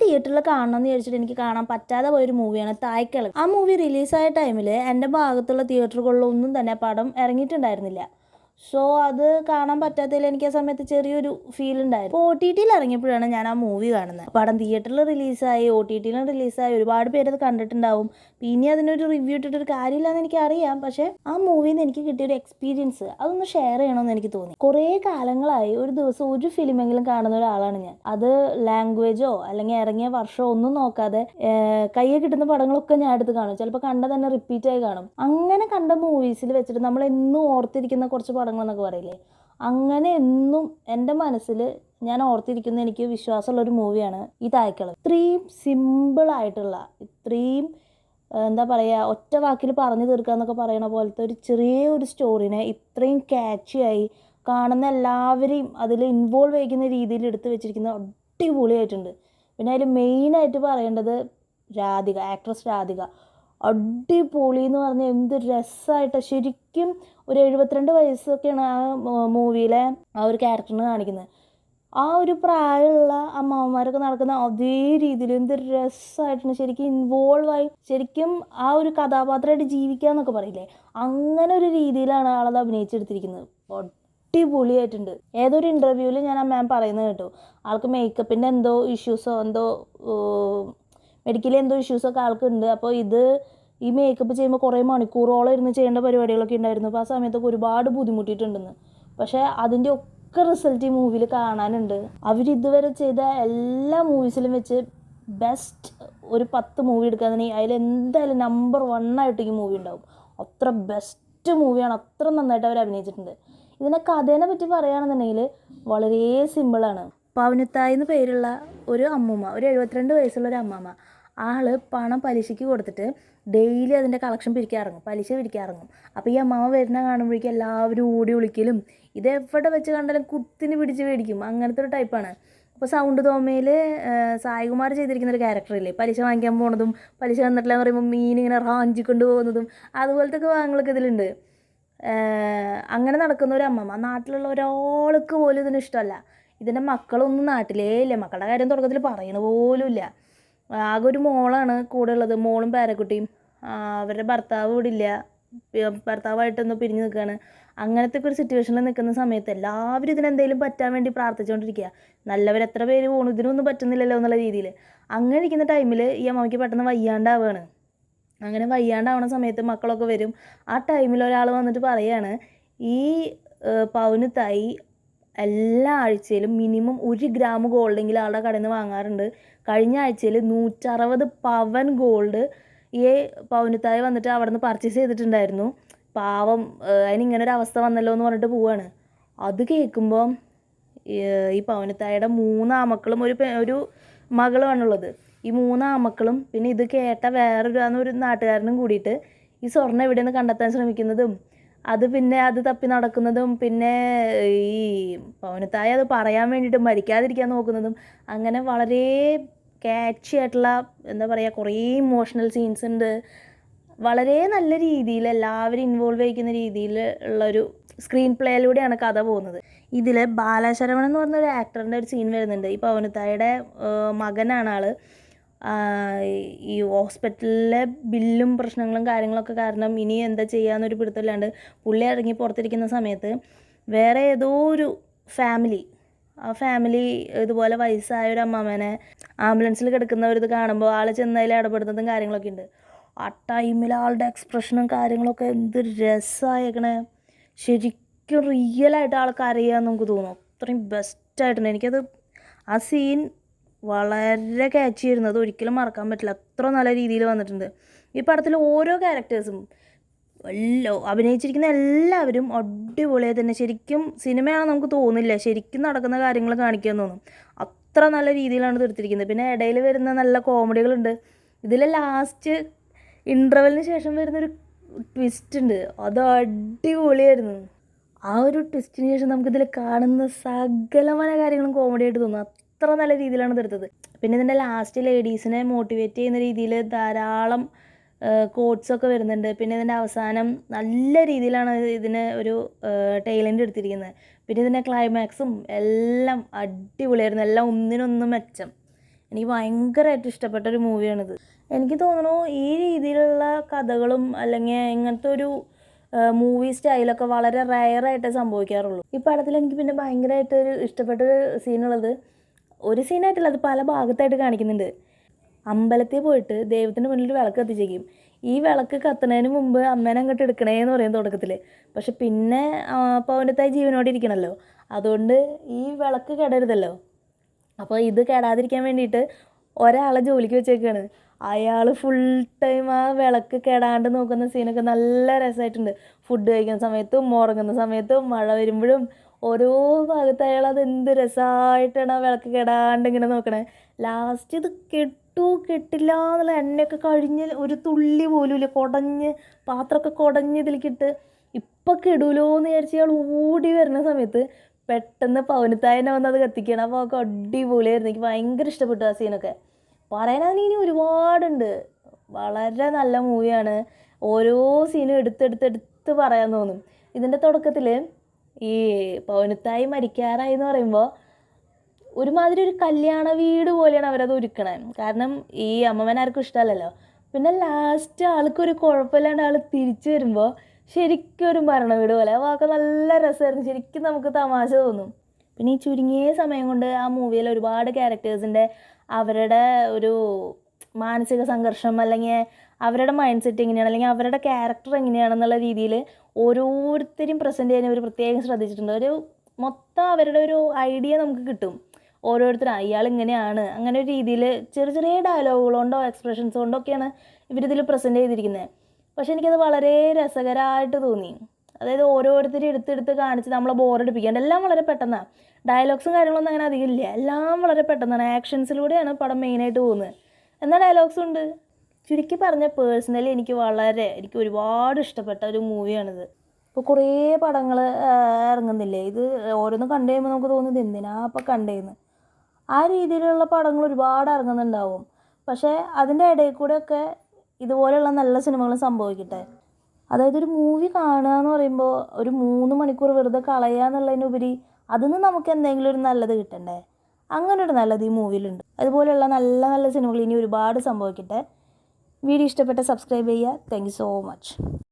തിയേറ്ററിൽ കാണണമെന്ന് വിചാരിച്ചിട്ട് എനിക്ക് കാണാൻ പറ്റാതെ പോയൊരു മൂവിയാണ് തായ്ക്കിളക്. ആ മൂവി റിലീസായ ടൈമിൽ എൻ്റെ ഭാഗത്തുള്ള തിയേറ്ററുകളിലൊന്നും തന്നെ പടം ഇറങ്ങിയിട്ടുണ്ടായിരുന്നില്ല. സോ അത് കാണാൻ പറ്റാത്തതിൽ എനിക്ക് ആ സമയത്ത് ചെറിയൊരു ഫീൽ ഉണ്ടായിരുന്നു. OTTയിൽ ഇറങ്ങിയപ്പോഴാണ് ഞാൻ ആ മൂവി കാണുന്നത്. പടം തിയേറ്ററിൽ റിലീസായി, OTTയിലും റിലീസായി, ഒരുപാട് പേര് അത് കണ്ടിട്ടുണ്ടാവും. പിന്നെ അതിനൊരു റിവ്യൂ ഇട്ടിട്ടൊരു കാര്യമില്ലാന്ന് എനിക്കറിയാം. പക്ഷേ ആ മൂവിയിൽ നിന്ന് എനിക്ക് കിട്ടിയൊരു എക്സ്പീരിയൻസ് അതൊന്ന് ഷെയർ ചെയ്യണമെന്ന് എനിക്ക് തോന്നി. കുറേ കാലങ്ങളായി ഒരു ദിവസം ഒരു ഫിലിമെങ്കിലും കാണുന്ന ഒരാളാണ് ഞാൻ. അത് ലാംഗ്വേജോ അല്ലെങ്കിൽ ഇറങ്ങിയ വർഷമോ ഒന്നും നോക്കാതെ കയ്യിൽ കിട്ടുന്ന പടങ്ങളൊക്കെ ഞാൻ എടുത്ത് കാണും. ചിലപ്പോൾ കണ്ട തന്നെ റിപ്പീറ്റായി കാണും. അങ്ങനെ കണ്ട മൂവീസിൽ വെച്ചിട്ട് നമ്മൾ എന്നും ഓർത്തിരിക്കുന്ന കുറച്ച് പടങ്ങളെന്നൊക്കെ പറയില്ലേ, അങ്ങനെ എന്നും എൻ്റെ മനസ്സിൽ ഞാൻ ഓർത്തിരിക്കുന്ന എനിക്ക് വിശ്വാസമുള്ളൊരു മൂവിയാണ് ഈ തായ്ക്കിളക്. ഇത്രയും സിമ്പിളായിട്ടുള്ള, ഇത്രയും എന്താ പറയുക, ഒറ്റ വാക്കിൽ പറഞ്ഞു തീർക്കുക എന്നൊക്കെ പറയണ പോലത്തെ ഒരു ചെറിയൊരു സ്റ്റോറിനെ ഇത്രയും ക്യാച്ചിയായി കാണുന്ന എല്ലാവരെയും അതിൽ ഇൻവോൾവ് ചെയ്യിക്കുന്ന രീതിയിൽ എടുത്ത് വെച്ചിരിക്കുന്നത് അടിപൊളിയായിട്ടുണ്ട്. പിന്നെ അതിൽ മെയിനായിട്ട് പറയേണ്ടത് രാധിക, ആക്ട്രസ് രാധിക. അടിപൊളി എന്ന് പറഞ്ഞാൽ എന്ത് രസമായിട്ട്. ശരിക്കും ഒരു 72 വയസ്സൊക്കെയാണ് ആ മൂവിയിലെ ആ ഒരു ക്യാരക്ടറിന് കാണിക്കുന്നത്. ആ ഒരു പ്രായമുള്ള അമ്മാവന്മാരൊക്കെ നടക്കുന്ന അതേ രീതിയിൽ എന്ത് രസമായിട്ടാണ് ശരിക്കും ഇൻവോൾവായി, ശരിക്കും ആ ഒരു കഥാപാത്രമായിട്ട് ജീവിക്കുക എന്നൊക്കെ പറയില്ലേ, അങ്ങനെ ഒരു രീതിയിലാണ് ആളത് അഭിനയിച്ചെടുത്തിരിക്കുന്നത്. അടിപൊളിയായിട്ടുണ്ട്. ഏതൊരു ഇൻ്റർവ്യൂവിൽ ഞാൻ ആ മാം പറയുന്നത് കേട്ടു, ആൾക്ക് മേക്കപ്പിൻ്റെ എന്തോ ഇഷ്യൂസോ എന്തോ മെഡിക്കലി എന്തോ ഇഷ്യൂസൊക്കെ ആൾക്കുണ്ട്. അപ്പോൾ ഈ മേക്കപ്പ് ചെയ്യുമ്പോൾ കുറേ മണിക്കൂറോളം ഇരുന്ന് ചെയ്യേണ്ട പരിപാടികളൊക്കെ ഉണ്ടായിരുന്നു. അപ്പോൾ ആ സമയത്തൊക്കെ ഒരുപാട് ബുദ്ധിമുട്ടിയിട്ടുണ്ടെന്ന്. പക്ഷേ അതിൻ്റെ ഒക്കെ റിസൾട്ട് ഈ മൂവിയിൽ കാണാനുണ്ട്. അവരിതുവരെ ചെയ്ത എല്ലാ മൂവീസിലും വെച്ച് ബെസ്റ്റ് ഒരു 10 മൂവി എടുക്കാന്നുണ്ടെങ്കിൽ അതിലെന്തായാലും നമ്പർ 1 ആയിട്ട് ഈ മൂവി ഉണ്ടാവും. അത്ര ബെസ്റ്റ് മൂവിയാണ്, അത്ര നന്നായിട്ട് അവർ അഭിനയിച്ചിട്ടുണ്ട്. ഇതിൻ്റെ കഥേനെ പറ്റി പറയുകയാണെന്നുണ്ടെങ്കിൽ വളരെ സിമ്പിളാണ്. പവനുത്തായി എന്ന് പേരുള്ള ഒരു അമ്മൂമ്മ, ഒരു 72 വയസ്സുള്ള ഒരു അമ്മമ്മ, ആള് പണം പലിശയ്ക്ക് കൊടുത്തിട്ട് ഡെയിലി അതിൻ്റെ കളക്ഷൻ പലിശ പിരിക്കാറുങ്ങും. അപ്പോൾ ഈ അമ്മാവ വരുന്ന കാണുമ്പോഴേക്കും എല്ലാവരും ഓടി വിളിക്കലും, ഇതെവിടെ വെച്ച് കണ്ടാലും കുത്തിന് പിടിച്ച് മേടിക്കും, അങ്ങനത്തെ ഒരു ടൈപ്പാണ്. അപ്പോൾ സൗണ്ട് തോമയിൽ സായികുമാർ ചെയ്തിരിക്കുന്ന ഒരു ക്യാരക്ടറില്ലേ, പലിശ വാങ്ങിക്കാൻ പോണതും പലിശ തന്നിട്ടില്ല എന്ന് പറയുമ്പോൾ മീനിങ്ങനെ റാഞ്ചിക്കൊണ്ട് പോകുന്നതും അതുപോലത്തെ ഒക്കെ ഭാഗങ്ങളൊക്കെ ഇതിലുണ്ട്. അങ്ങനെ നടക്കുന്ന ഒരു അമ്മമ്മ, നാട്ടിലുള്ള ഒരാൾക്ക് പോലും ഇതിന് ഇഷ്ടമല്ല. ഇതിൻ്റെ മക്കളൊന്നും നാട്ടിലേ ഇല്ല, മക്കളുടെ കാര്യം തുടക്കത്തിൽ പറയണ പോലും ഇല്ല. ആകെ ഒരു മോളാണ് കൂടെ ഉള്ളത്, മോളും പേരക്കുട്ടിയും. അവരുടെ ഭർത്താവ് ഇവിടെ ഇല്ല, ഭർത്താവായിട്ടൊന്ന് പിരിഞ്ഞ് നിൽക്കുകയാണ്. അങ്ങനത്തെ ഒരു സിറ്റുവേഷനിൽ നിൽക്കുന്ന സമയത്ത് എല്ലാവരും ഇതിനെന്തെങ്കിലും പറ്റാൻ വേണ്ടി പ്രാർത്ഥിച്ചുകൊണ്ടിരിക്കുക. നല്ലവരെത്ര പേര് പോകണം, ഇതിനൊന്നും പറ്റുന്നില്ലല്ലോ എന്നുള്ള രീതിയിൽ. അങ്ങനെ ഇരിക്കുന്ന ടൈമിൽ ഈ അമ്മയ്ക്ക് പെട്ടെന്ന് വയ്യാണ്ടാവുകയാണ്. അങ്ങനെ വയ്യാണ്ടാവുന്ന സമയത്ത് മക്കളൊക്കെ വരും. ആ ടൈമിൽ ഒരാൾ വന്നിട്ട് പറയാണ്, ഈ പവനുത്തായി എല്ലാ ആഴ്ചയിലും മിനിമം 1 ഗ്രാം ഗോൾഡെങ്കിലും ആളുടെ കടയിൽ നിന്ന് വാങ്ങാറുണ്ട്. കഴിഞ്ഞ ആഴ്ചയിൽ 160 പവൻ ഗോൾഡ് ഈ പവനുത്തായി വന്നിട്ട് അവിടെ നിന്ന് പർച്ചേസ് ചെയ്തിട്ടുണ്ടായിരുന്നു. പാവം, അതിനിങ്ങനൊരു അവസ്ഥ വന്നല്ലോ എന്ന് പറഞ്ഞിട്ട് പോവാണ്. അത് കേൾക്കുമ്പോൾ ഈ പവനുത്തായുടെ 3 ആമക്കളും ഒരു മകളുമാണുള്ളത്. ഈ 3 ആമക്കളും പിന്നെ ഇത് കേട്ട വേറൊരു നാട്ടുകാരനും കൂടിയിട്ട് ഈ സ്വർണ്ണം എവിടെയെന്ന് കണ്ടെത്താൻ ശ്രമിക്കുന്നതും അത് തപ്പി നടക്കുന്നതും പിന്നെ ഈ പവനുത്തായി അത് പറയാൻ വേണ്ടിയിട്ട് മരിക്കാതിരിക്കാൻ നോക്കുന്നതും, അങ്ങനെ വളരെ ക്യാച്ചി ആയിട്ടുള്ള, എന്താ പറയുക, കുറേ ഇമോഷണൽ സീൻസ് ഉണ്ട്. വളരെ നല്ല രീതിയിൽ എല്ലാവരും ഇൻവോൾവ് ചെയ്യിക്കുന്ന രീതിയിൽ ഉള്ളൊരു സ്ക്രീൻ പ്ലേയിലൂടെയാണ് കഥ പോകുന്നത്. ഇതിൽ ബാലശരവണൻ എന്ന് പറഞ്ഞൊരു ആക്ടറിൻ്റെ ഒരു സീൻ വരുന്നുണ്ട്. ഈ പവനുത്തായിയുടെ മകനാണ് ആൾ. ഈ ഹോസ്പിറ്റലിലെ ബില്ലും പ്രശ്നങ്ങളും കാര്യങ്ങളൊക്കെ കാരണം ഇനി എന്താ ചെയ്യാന്നൊരു പിടുത്തമില്ലാണ്ട് പുള്ളി ഇറങ്ങി പുറത്തിരിക്കുന്ന സമയത്ത് വേറെ ഏതോ ഒരു ഫാമിലി, ആ ഫാമിലി ഇതുപോലെ വയസ്സായ ഒരു അമ്മാമേനെ ആംബുലൻസിൽ കിടക്കുന്നവരിത് കാണുമ്പോൾ ആൾ ചെന്നതിൽ ഇടപെടുന്നതും കാര്യങ്ങളൊക്കെ ഉണ്ട്. ആ ടൈമിൽ ആളുടെ എക്സ്പ്രഷനും കാര്യങ്ങളൊക്കെ എന്ത് രസമായേക്കണേ. ശരിക്കും റിയലായിട്ട് ആൾക്ക് അറിയാമെന്ന് നമുക്ക് തോന്നും. അത്രയും ബെസ്റ്റായിട്ടുണ്ട്. എനിക്കത് ആ സീൻ വളരെ ക്യാച്ച് ചെയ്യുന്നത്, ഒരിക്കലും മറക്കാൻ പറ്റില്ല. അത്ര നല്ല രീതിയിൽ വന്നിട്ടുണ്ട്. ഈ പടത്തിൽ ഓരോ ക്യാരക്ടേഴ്സും അഭിനയിച്ചിരിക്കുന്ന എല്ലാവരും അടിപൊളിയായി തന്നെ. ശരിക്കും സിനിമയാണെന്ന് നമുക്ക് തോന്നില്ല, ശരിക്കും നടക്കുന്ന കാര്യങ്ങൾ കാണിക്കാൻ തോന്നും. അത്ര നല്ല രീതിയിലാണ് തീർത്തിരിക്കുന്നത്. പിന്നെ ഇടയിൽ വരുന്ന നല്ല കോമഡികളുണ്ട്. ഇതിൽ ലാസ്റ്റ് ഇൻ്റർവെല്ലിന് ശേഷം വരുന്നൊരു ട്വിസ്റ്റ് ഉണ്ട്, അത് അടിപൊളിയായിരുന്നു. ആ ഒരു ട്വിസ്റ്റിന് ശേഷം നമുക്കിതിൽ കാണുന്ന സകലമായ കാര്യങ്ങളും കോമഡിയായിട്ട് തോന്നും. അത്ര നല്ല രീതിയിലാണ് തീർത്തത്. പിന്നെ ഇതിൻ്റെ ലാസ്റ്റ് ലേഡീസിനെ മോട്ടിവേറ്റ് ചെയ്യുന്ന രീതിയിൽ ധാരാളം കോട്ട്സൊക്കെ വരുന്നുണ്ട്. പിന്നെ ഇതിൻ്റെ അവസാനം നല്ല രീതിയിലാണ് ഇതിന് ഒരു ടൈലൻ്റ് എടുത്തിരിക്കുന്നത്. പിന്നെ ഇതിൻ്റെ ക്ലൈമാക്സും എല്ലാം അടിപൊളിയായിരുന്നു. എല്ലാം ഒന്നിനൊന്നും മെച്ചം. എനിക്ക് ഭയങ്കരമായിട്ട് ഇഷ്ടപ്പെട്ട ഒരു മൂവിയാണിത്. എനിക്ക് തോന്നുന്നു ഈ രീതിയിലുള്ള കഥകളും അല്ലെങ്കിൽ ഇങ്ങനത്തെ ഒരു മൂവി സ്റ്റൈലൊക്കെ വളരെ റയറായിട്ടേ സംഭവിക്കാറുള്ളൂ. ഈ പടത്തിൽ എനിക്ക് പിന്നെ ഭയങ്കരമായിട്ട് ഒരു ഇഷ്ടപ്പെട്ടൊരു സീനുള്ളത്, ഒരു സീനായിട്ടില്ല, അത് പല ഭാഗത്തായിട്ട് കാണിക്കുന്നുണ്ട്. അമ്പലത്തിൽ പോയിട്ട് ദൈവത്തിൻ്റെ മുന്നിൽ വിളക്ക് കത്തിച്ചേക്കും. ഈ വിളക്ക് കത്തുന്നതിന് മുമ്പ് അമ്മേനെ അങ്ങോട്ട് എടുക്കണേന്ന് പറയും തുടക്കത്തിൽ. പക്ഷെ പിന്നെ പൗനത്തായി ജീവനോടെ ഇരിക്കണമല്ലോ, അതുകൊണ്ട് ഈ വിളക്ക് കെടരുതല്ലോ. അപ്പോൾ ഇത് കെടാതിരിക്കാൻ വേണ്ടിയിട്ട് ഒരാളെ ജോലിക്ക് വെച്ചേക്കാണ്. അയാൾ ഫുൾ ടൈം ആ വിളക്ക് കെടാണ്ട് നോക്കുന്ന സീനൊക്കെ നല്ല രസമായിട്ടുണ്ട്. ഫുഡ് കഴിക്കുന്ന സമയത്തും ഉറങ്ങുന്ന സമയത്തും മഴ വരുമ്പോഴും ഓരോ ഭാഗത്ത് അയാൾ അത് എന്ത് രസമായിട്ടാണ് ആ വിളക്ക് കെടാണ്ട് ഇങ്ങനെ നോക്കണേ. ലാസ്റ്റ് ഇത് കെട്ടില്ല എന്നുള്ള എണ്ണയൊക്കെ കഴിഞ്ഞ് ഒരു തുള്ളി പോലും ഇല്ല, കുടഞ്ഞ് പാത്രമൊക്കെ കുടഞ്ഞ് ഇതിലേക്കിട്ട് ഇപ്പം കെടുമല്ലോ എന്ന് വിചാരിച്ച് അയാൾ ഓടി വരുന്ന സമയത്ത് പെട്ടെന്ന് പൗനത്തായനെ വന്ന് അത് കത്തിക്കണം. അപ്പോൾ ഒക്കെ അടിപൊളിയായിരുന്നു. എനിക്ക് ഭയങ്കര ഇഷ്ടപ്പെട്ടു ആ സീനൊക്കെ. പറയാനാണെങ്കിൽ ഇനി ഒരുപാടുണ്ട്. വളരെ നല്ല മൂവിയാണ്. ഓരോ സീനും എടുത്ത് പറയാൻ തോന്നും. ഇതിൻ്റെ തുടക്കത്തിൽ ഈ പൗനത്തായി മരിക്കാറായി എന്ന് പറയുമ്പോൾ ഒരുമാതിരി ഒരു കല്യാണ വീട് പോലെയാണ് അവരത് ഒരുക്കണേ. കാരണം ഈ അമ്മമ്മനാർക്കും ഇഷ്ടമല്ലല്ലോ. പിന്നെ ലാസ്റ്റ് ആൾക്കൊരു കുഴപ്പമില്ലാണ്ട് ആൾ തിരിച്ചു വരുമ്പോൾ ശരിക്കും ഒരു മരണ വീട് പോലെ. ആ വാക്ക് നല്ല രസമായിരുന്നു. ശരിക്കും നമുക്ക് തമാശ തോന്നും. പിന്നെ ഈ ചുരുങ്ങിയ സമയം കൊണ്ട് ആ മൂവിയിൽ ഒരുപാട് ക്യാരക്ടേഴ്സിൻ്റെ അവരുടെ ഒരു മാനസിക സംഘർഷം അല്ലെങ്കിൽ അവരുടെ മൈൻഡ് സെറ്റ് എങ്ങനെയാണ് അല്ലെങ്കിൽ അവരുടെ ക്യാരക്ടർ എങ്ങനെയാണെന്നുള്ള രീതിയിൽ ഓരോരുത്തരും പ്രസൻറ്റ് ചെയ്യാൻ ഒരു പ്രത്യേകം ശ്രദ്ധിച്ചിട്ടുണ്ട്. ഒരു മൊത്തം അവരുടെ ഒരു ഐഡിയ നമുക്ക് കിട്ടും. ഓരോരുത്തരും അയാൾ ഇങ്ങനെയാണ് അങ്ങനെ ഒരു രീതിയിൽ ചെറിയ ഡയലോഗുകൾ കൊണ്ടോ എക്സ്പ്രഷൻസ് കൊണ്ടോ ഒക്കെയാണ് ഇവരിതിൽ പ്രസൻറ്റ് ചെയ്തിരിക്കുന്നത്. പക്ഷെ എനിക്കത് വളരെ രസകരമായിട്ട് തോന്നി. അതായത് ഓരോരുത്തരും എടുത്ത് കാണിച്ച് നമ്മളെ ബോറടിപ്പിക്കാണ്ട് എല്ലാം വളരെ പെട്ടെന്നാണ്. ഡയലോഗ്സും കാര്യങ്ങളൊന്നും അങ്ങനെ അധികം ഇല്ല, എല്ലാം വളരെ പെട്ടെന്നാണ്. ആക്ഷൻസിലൂടെയാണ് പടം മെയിനായിട്ട് പോകുന്നത്. എന്നാൽ ഡയലോഗ്സും ഉണ്ട്. ചുരുക്കി പറഞ്ഞ പേഴ്സണലി എനിക്ക് ഒരുപാട് ഇഷ്ടപ്പെട്ട ഒരു മൂവിയാണിത്. ഇപ്പോൾ കുറേ പടങ്ങൾ ഇറങ്ങുന്നില്ലേ, ഇത് ഓരോന്ന് കണ്ടു കഴിയുമ്പോൾ നമുക്ക് തോന്നുന്നത് എന്തിനാ അപ്പോൾ കണ്ടേന്ന്. ആ രീതിയിലുള്ള പടങ്ങൾ ഒരുപാട് ഇറങ്ങുന്നുണ്ടാവും. പക്ഷേ അതിൻ്റെ ഇടയിൽ കൂടെയൊക്കെ ഇതുപോലെയുള്ള നല്ല സിനിമകൾ സംഭവിക്കട്ടെ. അതായത് ഒരു മൂവി കാണുക എന്ന് പറയുമ്പോൾ ഒരു 3 മണിക്കൂർ വെറുതെ കളയുക എന്നുള്ളതിനുപരി അതിൽ നിന്ന് നമുക്ക് എന്തെങ്കിലും ഒരു നല്ലത് കിട്ടണ്ടേ. അങ്ങനെ ഒരു നല്ലത് ഈ മൂവിയിലുണ്ട്. അതുപോലെയുള്ള നല്ല നല്ല സിനിമകൾ ഇനി ഒരുപാട് സംഭവിക്കട്ടെ. വീഡിയോ ഇഷ്ടപ്പെട്ട സബ്സ്ക്രൈബ് ചെയ്യുക. Thank you so much.